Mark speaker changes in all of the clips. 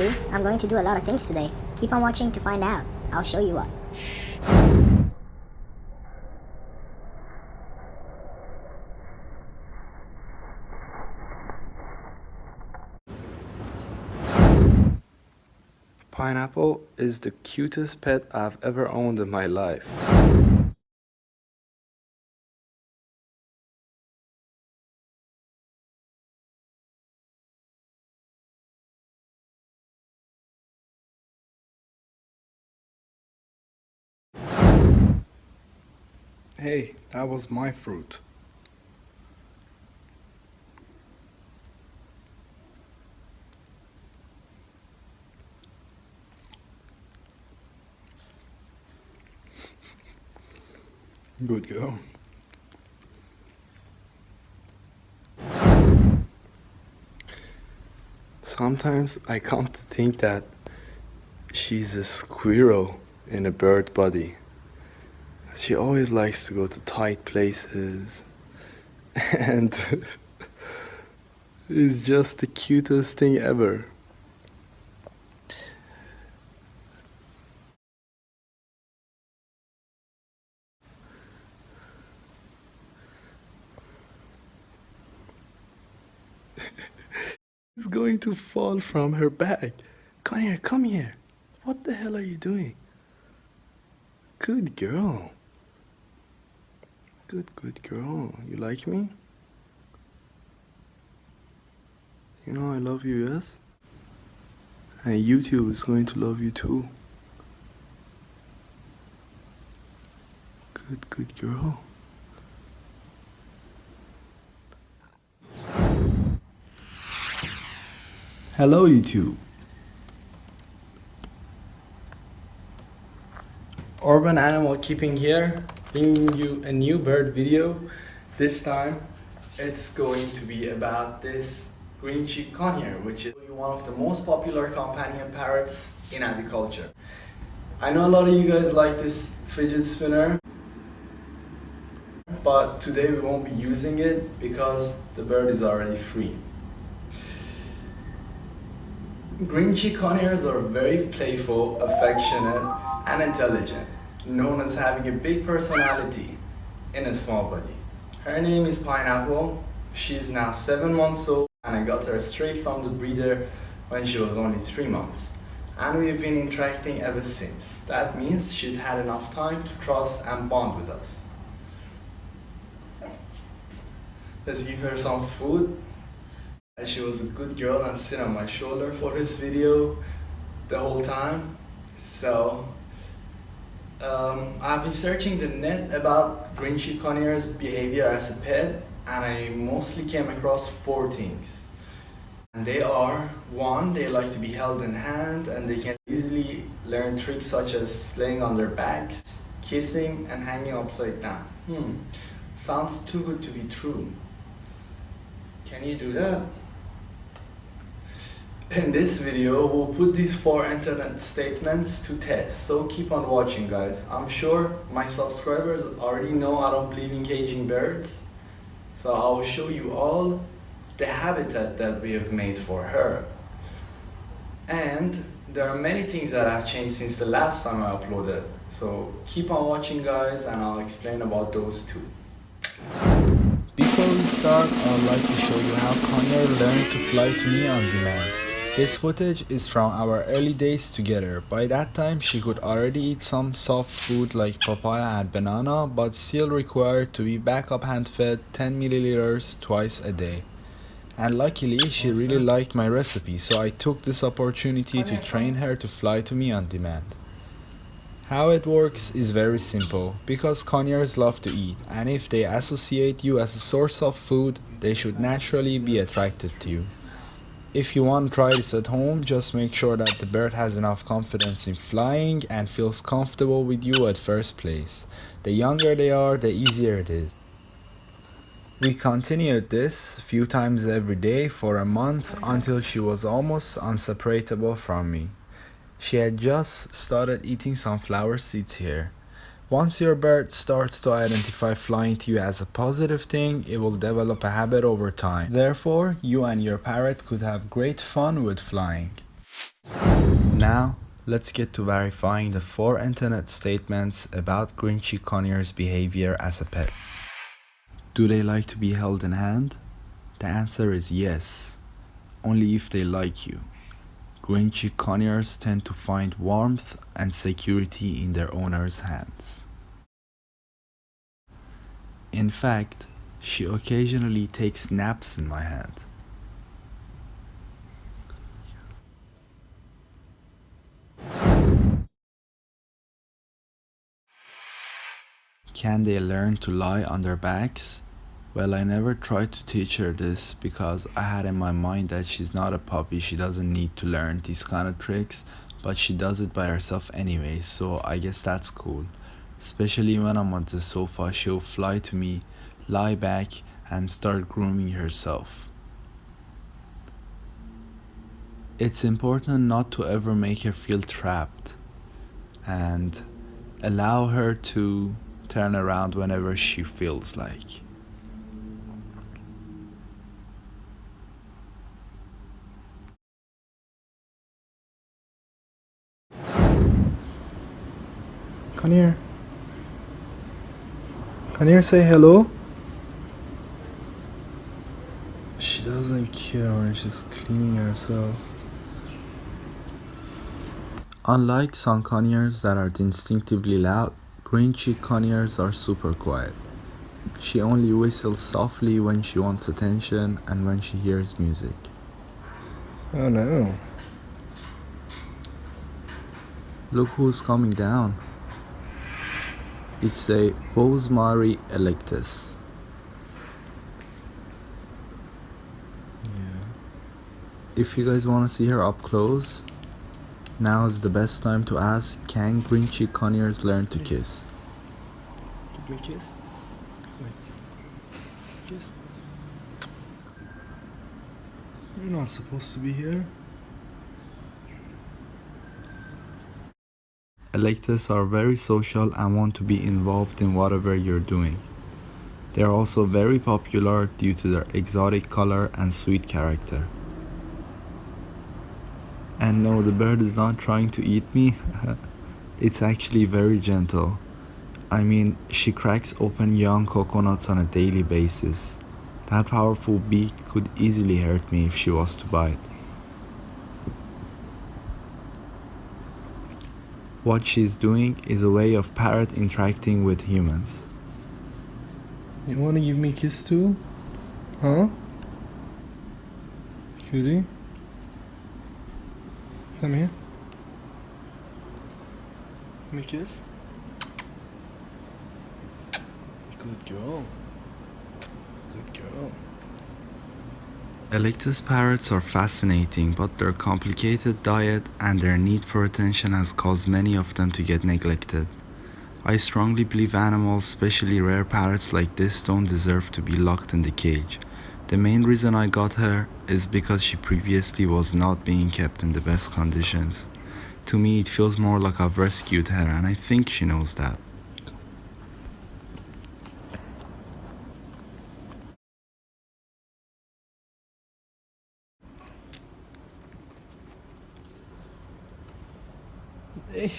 Speaker 1: you, I'm going to do a lot of things today. Keep on watching to find out. I'll show you what.
Speaker 2: Pineapple is the cutest pet I've ever owned in my life.
Speaker 3: Hey, that was my fruit. Good girl.
Speaker 2: Sometimes I come to think that she's a squirrel in a bird body. She always likes to go to tight places and is just the cutest thing ever. It's going to fall from her bag. Conure, come here. What the hell are you doing? Good girl. Good girl. You like me? You know I love you, yes? And YouTube is going to love you too. Good girl. Hello, YouTube. Urban Animal Keeping here, bringing you a new bird video. This time, it's going to be about this green-cheeked conure, which is one of the most popular companion parrots in agriculture. I know a lot of you guys like this fidget spinner, but today we won't be using it because the bird is already free. Green-cheeked conures are very playful, affectionate, and intelligent, known as having a big personality in a small body. Her name is Pineapple. She's now 7 months old, and I got her straight from the breeder when she was only 3 months. And we've been interacting ever since. That means she's had enough time to trust and bond with us. Let's give her some food. She was a good girl and sit on my shoulder for this video the whole time. So I've been searching the net about green-cheeked conures behavior as a pet, and I mostly came across 4 things. And they are: 1, they like to be held in hand and they can easily learn tricks such as laying on their backs, kissing, and hanging upside down. Sounds too good to be true. Can you do that? In this video, we'll put these 4 internet statements to test, so keep on watching, guys. I'm sure my subscribers already know I don't believe in caging birds, so I'll show you all the habitat that we have made for her. And there are many things that have changed since the last time I uploaded, so keep on watching, guys, and I'll explain about those too.
Speaker 4: Before we start, I would like to show you how Conure learned to fly to me on demand. This footage is from our early days together. By that time, she could already eat some soft food like papaya and banana, but still required to be backup hand-fed 10 milliliters twice a day. And luckily, she really liked my recipe, so I took this opportunity to train her to fly to me on demand. How it works is very simple, because conures love to eat, and if they associate you as a source of food, they should naturally be attracted to you. If you want to try this at home, just make sure that the bird has enough confidence in flying and feels comfortable with you at first place. The younger they are, the easier it is. We continued this a few times every day for a month until she was almost inseparable from me. She had just started eating some flower seeds here. Once your bird starts to identify flying to you as a positive thing, it will develop a habit over time. Therefore, you and your parrot could have great fun with flying. Now, let's get to verifying the 4 internet statements about Grinchy Conure's behavior as a pet. Do they like to be held in hand? The answer is yes, only if they like you. Grinchy conures tend to find warmth and security in their owner's hands. In fact, she occasionally takes naps in my hand. Can they learn to lie on their backs? Well, I never tried to teach her this because I had in my mind that she's not a puppy, she doesn't need to learn these kind of tricks, but she does it by herself anyway, so I guess that's cool. Especially when I'm on the sofa, she'll fly to me, lie back, and start grooming herself. It's important not to ever make her feel trapped and allow her to turn around whenever she feels like.
Speaker 3: Conure. Conure, say hello. She doesn't care when she's cleaning herself.
Speaker 4: Unlike some conures that are instinctively loud, Grinchy conures are super quiet. She only whistles softly when she wants attention and when she hears music.
Speaker 3: Oh no.
Speaker 4: Look who's coming down. It's a Rosemary Electus. If you guys want to see her up close, now is the best time to ask, can Grinchy conures learn to kiss?
Speaker 3: Give me a kiss. Wait. Kiss. You're not supposed to be here.
Speaker 4: Electus are very social and want to be involved in whatever you're doing. They are also very popular due to their exotic color and sweet character. And no, the bird is not trying to eat me. It's actually very gentle. I mean, she cracks open young coconuts on a daily basis. That powerful beak could easily hurt me if she was to bite. What she's doing is a way of Parrot interacting with humans.
Speaker 3: You want to give me a kiss too? Huh? Cutie? Come here. Give me a kiss. Good girl. Good girl.
Speaker 4: Electus parrots are fascinating, but their complicated diet and their need for attention has caused many of them to get neglected. I strongly believe animals, especially rare parrots like this, don't deserve to be locked in the cage. The main reason I got her is because she previously was not being kept in the best conditions. To me, it feels more like I've rescued her, and I think she knows that.
Speaker 3: Hey,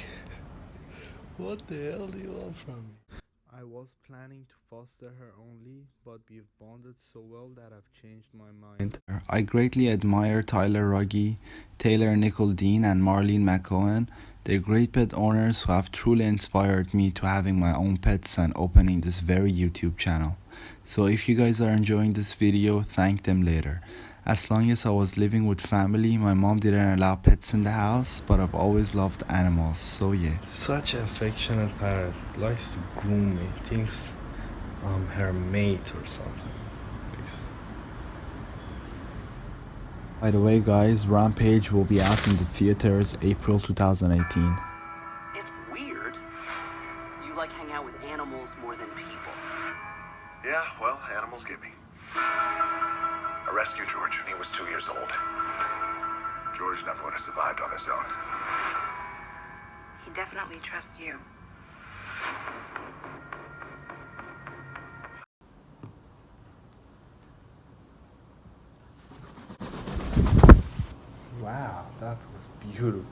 Speaker 3: what the hell do you want from me?
Speaker 4: I was planning to foster her only, but we've bonded so well that I've changed my mind. I greatly admire Tyler Ruggie, Taylor Nickel-Dean, and Marlene McCohen. They're great pet owners who have truly inspired me to having my own pets and opening this very YouTube channel. So if you guys are enjoying this video, thank them later. As long as I was living with family, my mom didn't allow pets in the house, but I've always loved animals, so yeah.
Speaker 3: Such an affectionate parrot. Likes to groom me. Thinks I'm her mate or something.
Speaker 4: By the way guys, Rampage will be out in the theaters April 2018.
Speaker 5: It's weird. You like hang out with animals more than people.
Speaker 6: Yeah, well, animals get me. I rescued George when he was 2 years old. George never would have survived on his own.
Speaker 7: He definitely trusts you.
Speaker 3: Wow, that was beautiful.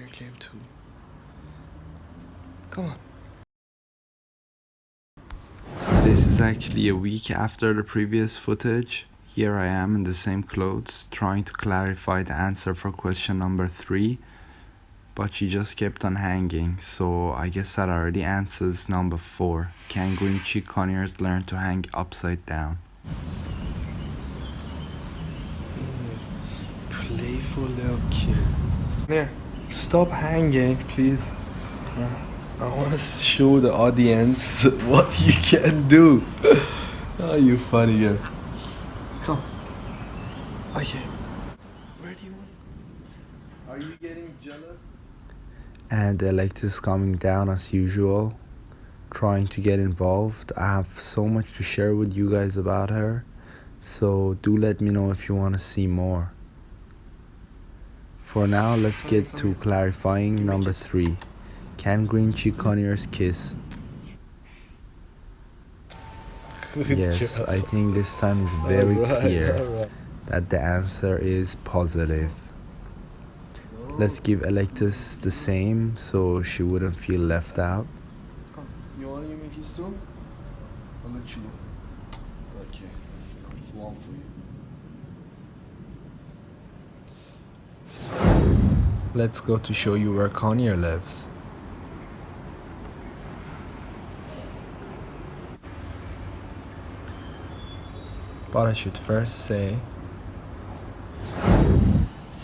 Speaker 3: Conure came too. Come on.
Speaker 4: This is actually a week after the previous footage. Here I am in the same clothes, trying to clarify the answer for question number 3, but she just kept on hanging, so I guess that already answers number 4. Can green cheek conures learn to hang upside down?
Speaker 3: Playful little kid. Here, stop hanging, please. I want to show the audience what you can do. Oh, you funny girl. Come. Okay. Where do you want? Are you getting jealous?
Speaker 4: And Electus coming down as usual, trying to get involved. I have so much to share with you guys about her, so do let me know if you want to see more. For now, let's get to clarifying number 3. Can green cheek conures kiss? Yes, I think this time is very clear that the answer is positive. Let's give Electus the same so she wouldn't feel left out.
Speaker 3: Come. You want to give me a kiss too? I'll let you know. Okay, let's see. One for you.
Speaker 4: Let's go to show you where Conure lives. But I should first say,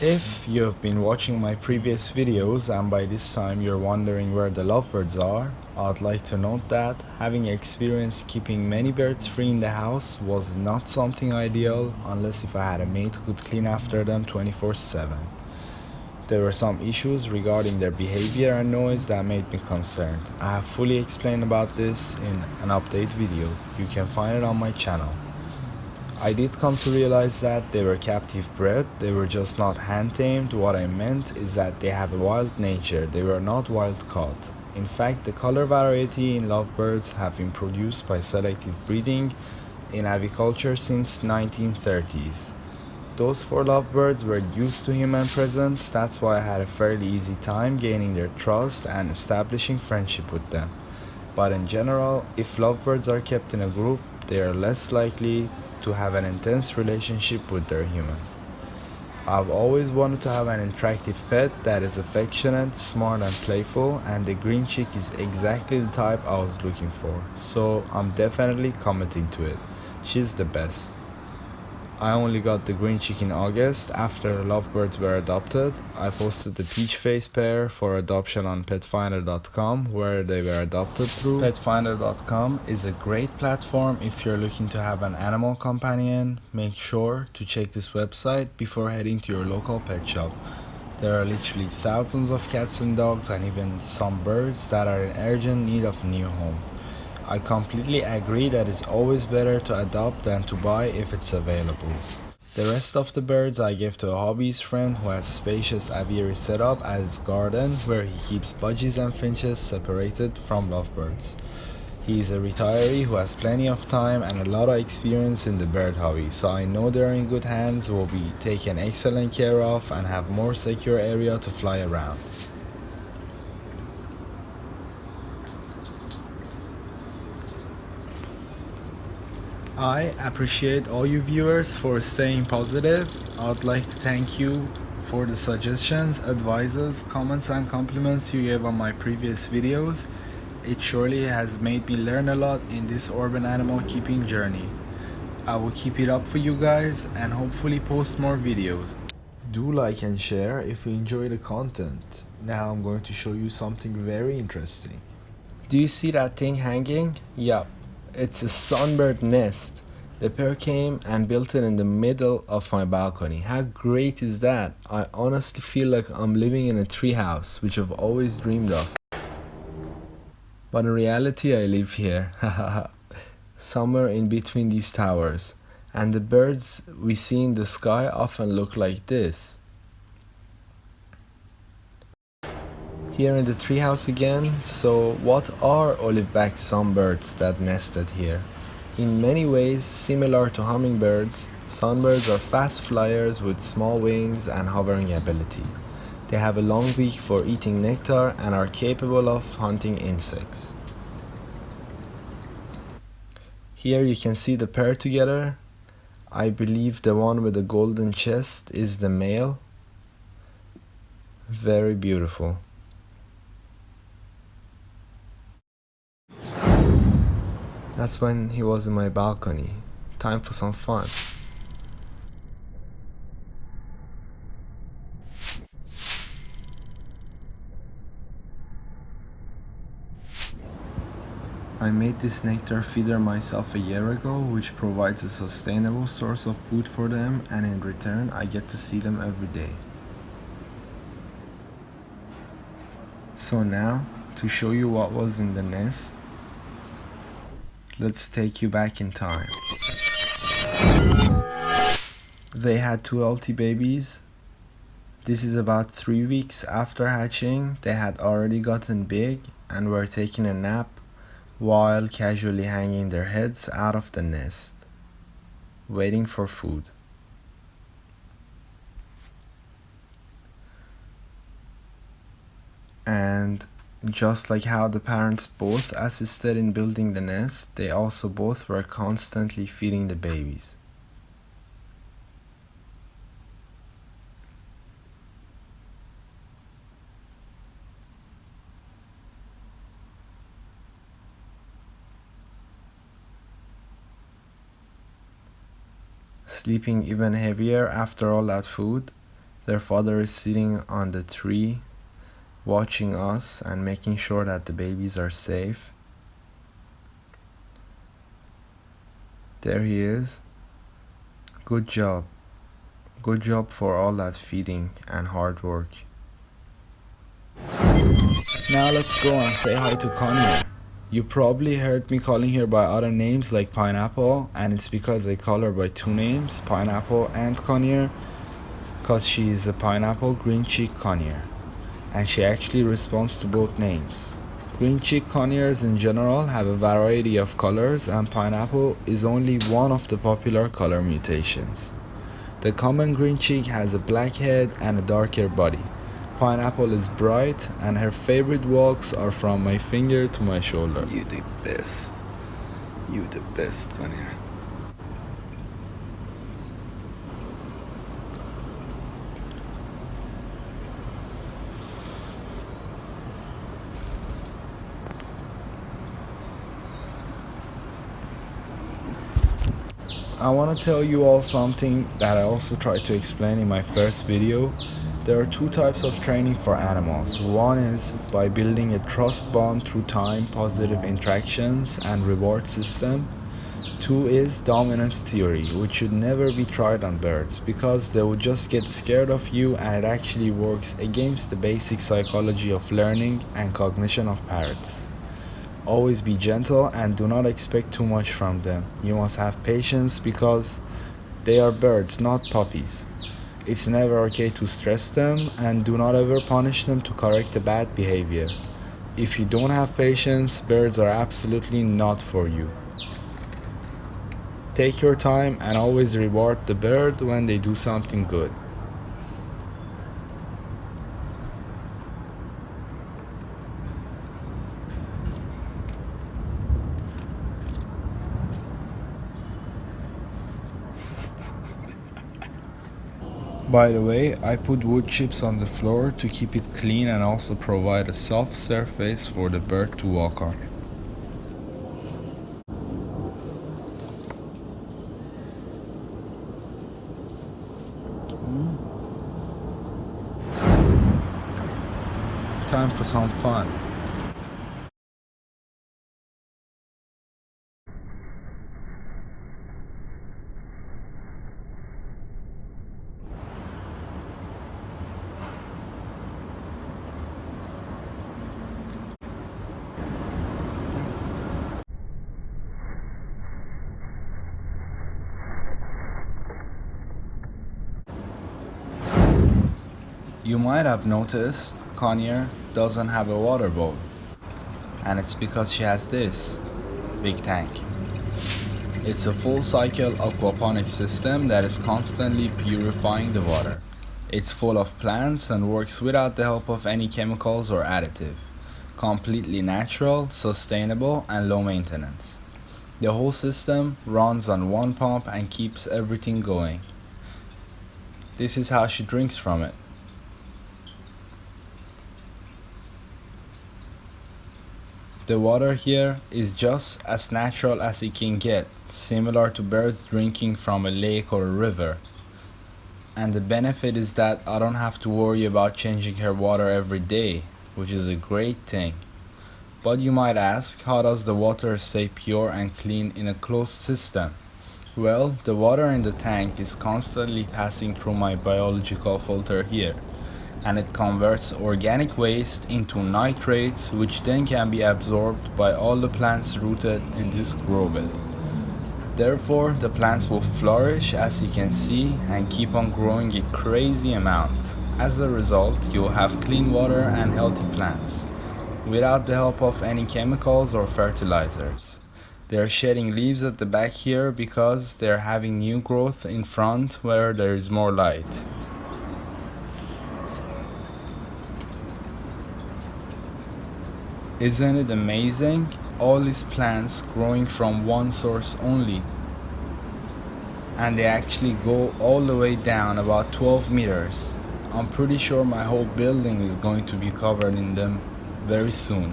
Speaker 4: if you have been watching my previous videos and by this time you're wondering where the lovebirds are, I'd like to note that having experienced keeping many birds free in the house was not something ideal unless if I had a mate who could clean after them 24/7. There were some issues regarding their behavior and noise that made me concerned. I have fully explained about this in an update video. You can find it on my channel. I did come to realize that they were captive bred, they were just not hand tamed. What I meant is that they have a wild nature, they were not wild caught. In fact, the color variety in lovebirds have been produced by selective breeding in aviculture since 1930s. Those 4 lovebirds were used to human presence, that's why I had a fairly easy time gaining their trust and establishing friendship with them. But in general, if lovebirds are kept in a group, they are less likely to have an intense relationship with their human. I've always wanted to have an interactive pet that is affectionate, smart and playful, and the green chick is exactly the type I was looking for, so I'm definitely committing to it. She's the best. I only got the green chick in August after the lovebirds were adopted. I posted the peach face pair for adoption on petfinder.com where they were adopted through. Petfinder.com is a great platform if you're looking to have an animal companion. Make sure to check this website before heading to your local pet shop. There are literally thousands of cats and dogs and even some birds that are in urgent need of a new home. I completely agree that it's always better to adopt than to buy if it's available. The rest of the birds I gave to a hobbyist friend who has spacious aviary setup as his garden where he keeps budgies and finches separated from lovebirds. He is a retiree who has plenty of time and a lot of experience in the bird hobby, so I know they're in good hands, will be taken excellent care of and have more secure area to fly around. I appreciate all you viewers for staying positive. I would like to thank you for the suggestions, advices, comments and compliments you gave on my previous videos. It surely has made me learn a lot in this urban animal keeping journey. I will keep it up for you guys and hopefully post more videos.
Speaker 3: Do like and share if you enjoy the content. Now I'm going to show you something very interesting.
Speaker 4: Do you see that thing hanging? Yup. It's a sunbird nest. The pair came and built it in the middle of my balcony. How great is that? I honestly feel like I'm living in a treehouse, which I've always dreamed of. But in reality, I live here, somewhere in between these towers. And the birds we see in the sky often look like this. Here in the treehouse again. So what are olive-backed sunbirds that nested here? In many ways similar to hummingbirds, sunbirds are fast flyers with small wings and hovering ability. They have a long beak for eating nectar and are capable of hunting insects. Here you can see the pair together. I believe the one with the golden chest is the male. Very beautiful. That's when he was in my balcony. Time for some fun. I made this nectar feeder myself a year ago, which provides a sustainable source of food for them, and in return I get to see them every day. So now, to show you what was in the nest, let's take you back in time. They had 2 healthy babies. This is about 3 weeks after hatching. They had already gotten big and were taking a nap while casually hanging their heads out of the nest, waiting for food. And just like how the parents both assisted in building the nest, they also both were constantly feeding the babies. Sleeping even heavier after all that food, their father is sitting on the tree watching us and making sure that the babies are safe. There he is. Good job. Good job for all that feeding and hard work. Now let's go and say hi to Conure. You probably heard me calling her by other names like Pineapple, and it's because I call her by 2 names, Pineapple and Conure, because she is a pineapple green cheek conure, and she actually responds to both names. Green cheek conures in general have a variety of colors, and pineapple is only one of the popular color mutations. The common green cheek has a black head and a darker body. Pineapple is bright, and her favorite walks are from my finger to my shoulder.
Speaker 3: You the best. You the best, Conure.
Speaker 4: I want to tell you all something that I also tried to explain in my first video. There are 2 types of training for animals. One is by building a trust bond through time, positive interactions, and reward system. 2 is dominance theory, which should never be tried on birds because they would just get scared of you, and it actually works against the basic psychology of learning and cognition of parrots. Always be gentle and do not expect too much from them. You must have patience because they are birds, not puppies. It's never okay to stress them, and do not ever punish them to correct a bad behavior. If you don't have patience, birds are absolutely not for you. Take your time and always reward the bird when they do something good. By the way, I put wood chips on the floor to keep it clean and also provide a soft surface for the bird to walk on. Time for some fun. You might have noticed Conure doesn't have a water bowl, and it's because she has this big tank. It's a full cycle aquaponics system that is constantly purifying the water. It's full of plants and works without the help of any chemicals or additive. Completely natural, sustainable, and low maintenance. The whole system runs on one pump and keeps everything going. This is how she drinks from it. The water here is just as natural as it can get, similar to birds drinking from a lake or a river. And the benefit is that I don't have to worry about changing her water every day, which is a great thing. But you might ask, how does the water stay pure and clean in a closed system? Well, the water in the tank is constantly passing through my biological filter here, and it converts organic waste into nitrates, which then can be absorbed by all the plants rooted in this grow bed. Therefore, the plants will flourish, as you can see, and keep on growing a crazy amount. As a result, you will have clean water and healthy plants, without the help of any chemicals or fertilizers. They are shedding leaves at the back here because they are having new growth in front where there is more light. Isn't it amazing? All these plants growing from one source only. And they actually go all the way down about 12 meters. I'm pretty sure my whole building is going to be covered in them very soon.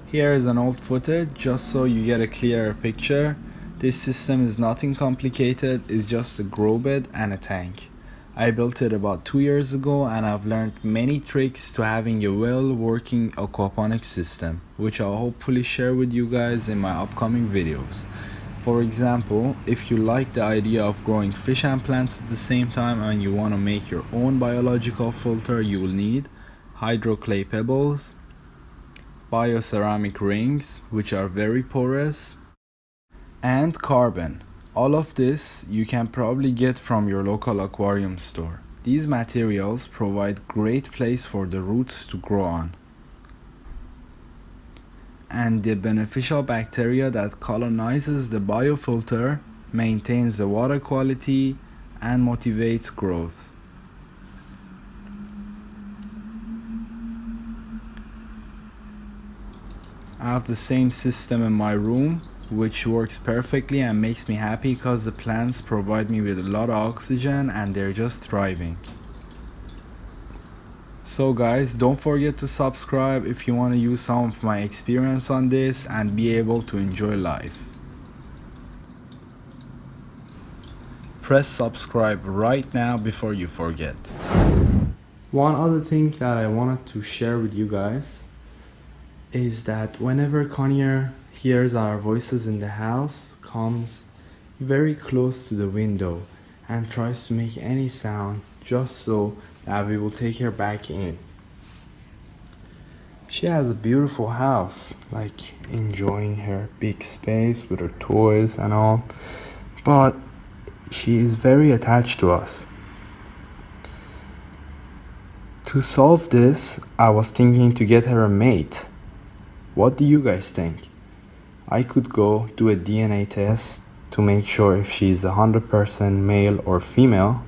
Speaker 4: Here is an old footage just so you get a clearer picture. This system is nothing complicated, it's just a grow bed and a tank. I built it about 2 years ago and I've learned many tricks to having a well-working aquaponics system, which I'll hopefully share with you guys in my upcoming videos. For example, if you like the idea of growing fish and plants at the same time and you want to make your own biological filter, you will need hydroclay pebbles, bioceramic rings, which are very porous, and carbon. All of this you can probably get from your local aquarium store. These materials provide great place for the roots to grow on. And the beneficial bacteria that colonizes the biofilter maintains the water quality and motivates growth. I have the same system in my room, which works perfectly and makes me happy because the plants provide me with a lot of oxygen and they're just thriving. So guys, don't forget to subscribe if you want to use some of my experience on this and be able to enjoy life. Press subscribe right now before you forget. One other thing that I wanted to share with you guys is that whenever Conure hears our voices in the house, comes very close to the window and tries to make any sound just so that we will take her back in. She has a beautiful house, like enjoying her big space with her toys and all, but she is very attached to us. To solve this, I was thinking to get her a mate. What do you guys think? I could go do a DNA test to make sure if she's 100% male or female,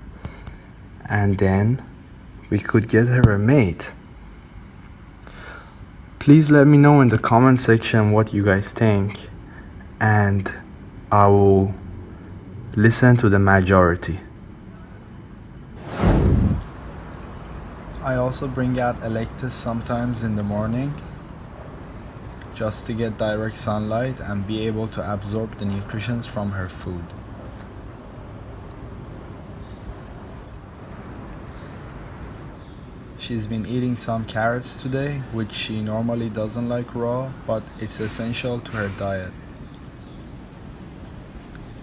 Speaker 4: and then we could get her a mate. Please let me know in the comment section what you guys think, and I will listen to the majority. I also bring out Electus sometimes in the morning, just to get direct sunlight and be able to absorb the nutrients from her food. She's been eating some carrots today, which she normally doesn't like raw, but it's essential to her diet.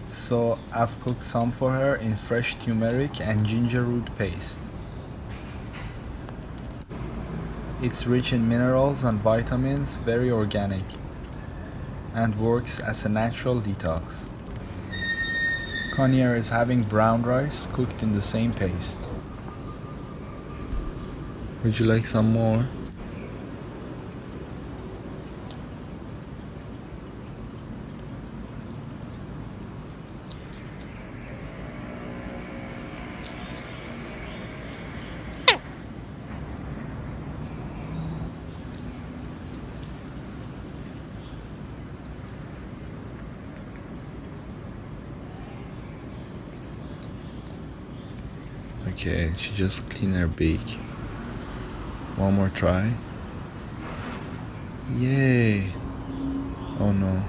Speaker 4: So I've cooked some for her in fresh turmeric and ginger root paste. It's rich in minerals and vitamins, very organic, and works as a natural detox. Conure is having brown rice cooked in the same paste. Would you like some more?
Speaker 3: Okay, she just cleaned her beak. One more try. Yay! Oh no.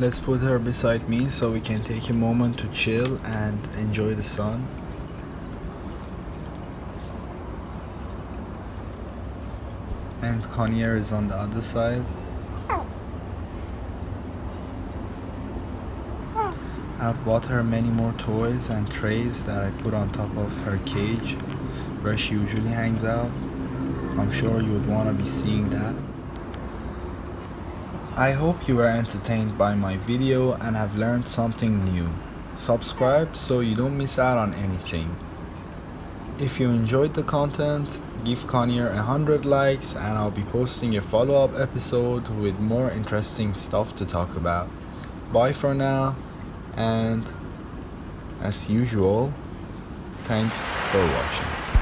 Speaker 4: Let's put her beside me so we can take a moment to chill and enjoy the sun. And Conure is on the other side. I've bought her many more toys and trays that I put on top of her cage where she usually hangs out. I'm sure you would want to be seeing that. I hope you were entertained by my video and have learned something new. Subscribe so you don't miss out on anything. If you enjoyed the content, give Conure 100 likes and I'll be posting a follow-up episode with more interesting stuff to talk about. Bye for now, and as usual, thanks for watching.